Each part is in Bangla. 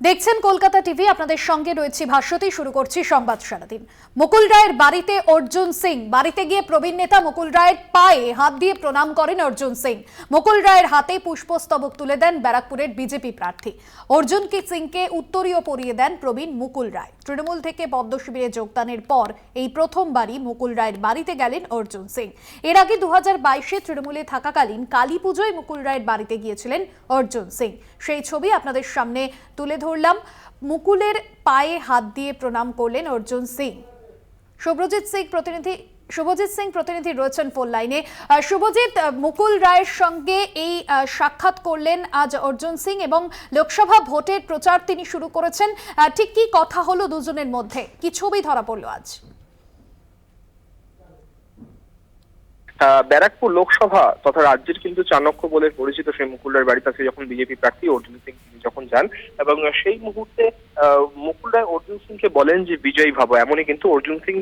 দেখছেন কলকাতা টিভি, আপনাদের সঙ্গে রয়েছে ভাস্বতী। শুরু করছি সংবাদ সারাদিন। মুকুল রায়ের বাড়িতে অর্জুন সিং, বাড়িতে গিয়ে প্রবীণ নেতা মুকুল রায়ের পায়ে হাত দিয়ে প্রণাম করেন অর্জুন সিং। মুকুল রায়ের হাতে পুষ্পস্তবক তুলে দেন ব্যারাকপুরের বিজেপি প্রার্থী অর্জুন সিংকে, উত্তরীয় পরিয়ে দেন প্রবীণ মুকুল রায়। তৃণমূল থেকে পদ্ম শিবিরে যোগদানের পর এই প্রথমবারই মুকুল রায়ের বাড়িতে গেলেন অর্জুন সিং। এর আগে 2022-এ তৃণমূলে থাকাকালীন কালী পুজোয় মুকুল রায়ের বাড়িতে গিয়েছিলেন অর্জুন সিং। সেই ছবি আপনাদের সামনে তুলে ধরলাম। মুকুলের পায়ে হাত দিয়ে প্রণাম করলেন অর্জুন সিং। শুভজিৎ সিং প্রতিনিধি রয়েছেন ফোন লাইনে। শুভজিৎ, মুকুল রায়ের সঙ্গে এই সাক্ষাৎ করলেন আজ অর্জুন সিং এবং লোকসভা ভোটের প্রচার তিনি শুরু করেছেন। ঠিক কি কথা হলো দুজনের মধ্যে, কি ছবি ধরা পড়লো আজ? ব্যারাকপুর লোকসভা তথা রাজ্যের কিন্তু চাণক্য বলে পরিচিত সেই মুকুল রায়ের বাড়ির কাছে যখন বিজেপি প্রার্থী অর্জুন সিং তিনি যখন যান এবং সেই মুহূর্তে মুকুল রায় অর্জুন সিংকে বলেন যে বিজয়ী ভাবো। এমনই কিন্তু অর্জুন সিং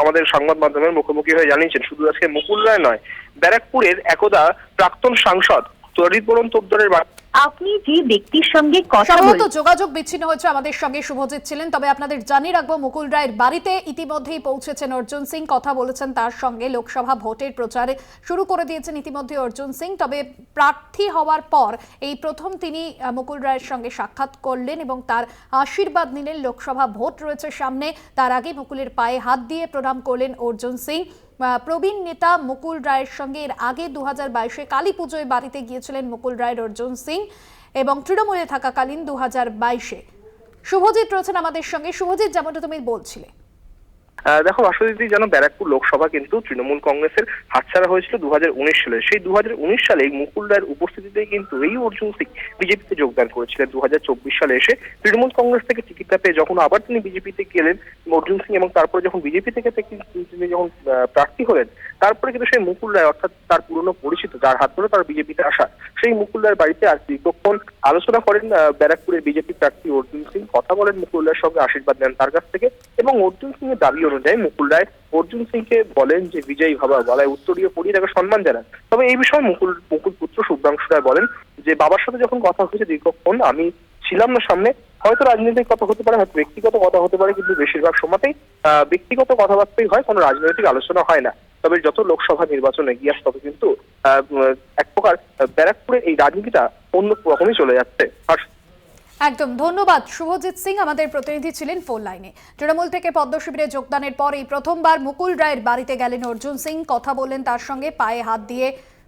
আমাদের সংবাদ মাধ্যমের মুখোমুখি হয়ে জানিয়েছেন শুধু আজকে মুকুল রায় নয়, ব্যারাকপুরের একদা প্রাক্তন সাংসদ তরিত বরণ তোপদরের আপনি যে ব্যক্তির সঙ্গে কথা সম্ভবত যোগাযোগ বিচ্ছিন্ন হয়েছে। আমাদের সঙ্গে শুভজিৎ ছিলেন, তবে আপনাদের জানিয়ে রাখবো মুকুল রায়ের বাড়িতে ইতিমধ্যেই পৌঁছেছেন অর্জুন সিং, কথা বলেছেন তার সঙ্গে। লোকসভা ভোটের প্রচারে শুরু করে দিয়েছেন ইতিমধ্যে অর্জুন সিং। তবে প্রার্থী হওয়ার পর এই প্রথম তিনি মুকুল রায়ের সঙ্গে সাক্ষাৎ করলেন এবং তার আশীর্বাদ নিলেন। লোকসভা ভোট রয়েছে সামনে, তার আগে মুকুলের পায়ে হাত দিয়ে প্রণাম করলেন অর্জুন সিং। প্রবীণ নেতা মুকুল রায়ের সঙ্গে এর আগে 2022-এ কালী পুজোয় বাড়িতে গিয়েছিলেন মুকুল রায়ের অর্জুন সিং এবং তৃণমূলে থাকাকালীন 2022-এ। শুভজিৎ রয়েছেন আমাদের সঙ্গে। শুভজিৎ, যেমনটা তুমি বলছিলে, দেখো আসলে যেন ব্যারাকপুর লোকসভা কিন্তু তৃণমূল কংগ্রেসের হাতছাড়া হয়েছিল 2019 সালে। সেই 2019 সালে মুকুল রায়ের উপস্থিতিতে কিন্তু এই অর্জুন সিং বিজেপিতে যোগদান করেছিলেন। 2024 সালে এসে তৃণমূল কংগ্রেস থেকে টিকিটটা পেয়ে যখন আবার তিনি বিজেপিতে গেলেন অর্জুন সিং, এবং তারপরে যখন বিজেপি থেকে তিনি যখন প্রার্থী হলেন, তারপরে কিন্তু সেই মুকুল রায় অর্থাৎ তার পুরনো পরিচিত, যার হাত ধরে তার বিজেপিতে আসা, সেই মুকুল রায়ের বাড়িতে আজ দীর্ঘক্ষণ আলোচনা করেন ব্যারাকপুরের বিজেপি প্রার্থী অর্জুন সিং। কথা বলেন মুকুল রায়ের সঙ্গে, আশীর্বাদ নেন তার কাছ থেকে এবং অর্জুন সিং এর দাবি অনুযায়ী মুকুল রায় অর্জুন সিংকে বলেন যে বিজয়ী ভাবা, গলায় উত্তরীয় পরিয়ে তাকে সম্মান জানান। তবে এই বিষয়ে মুকুল পুত্র শুভ্রাংশু রায় বলেন যে বাবার সাথে যখন কথা হয়েছে দীর্ঘক্ষণ, আমি ছিলাম না সামনে, হয়তো রাজনৈতিক কথা হতে পারে, হয়তো ব্যক্তিগত কথা হতে পারে, কিন্তু বেশিরভাগ সময়তেই ব্যক্তিগত কথাবার্তাই হয়, কোনো রাজনৈতিক আলোচনা হয় না। তবে যত লোকসভা নির্বাচন এগিয়ে আসে তবে কিন্তু এক প্রকার ব্যারাকপুরের এই রাজনীতিটা অন্য রকমই চলে যাচ্ছে। একদম ধন্যবাদ। শুভজিৎ সিং আমাদের প্রতিনিধি ছিলেন ফোন লাইনে। তৃণমূল থেকে পদ্ম শিবিরে যোগদানের পর এই প্রথমবার মুকুল রায়ের বাড়িতে গেলেন অর্জুন সিং, কথা বললেন তার সঙ্গে, পায়ে হাত দিয়ে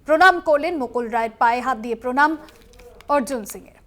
প্রণাম করলেন। মুকুল রায়ের পায়ে হাত দিয়ে প্রণাম অর্জুন সিং এর।